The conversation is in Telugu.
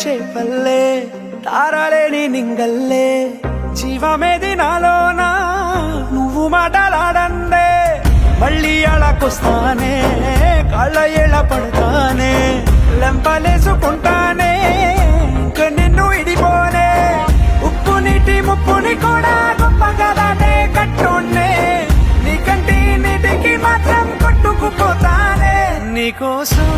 చేపల్లే తారలేని నింగల్లే జీవమేది నాలోనా నువ్వు మాటలాడందే మళ్ళీ అళకొస్తానే కాళ్ళ ఏళ్ళ పడతానే లెంపలేసుకుంటానే ఇంక నిన్ను ఇడిపోనే ఉప్పు నీటి ముప్పుని కూడా గొప్పగా దాటే కట్టునే నీ కంటి నీటికి మాత్రం కొట్టుకుపోతానే నీకోసం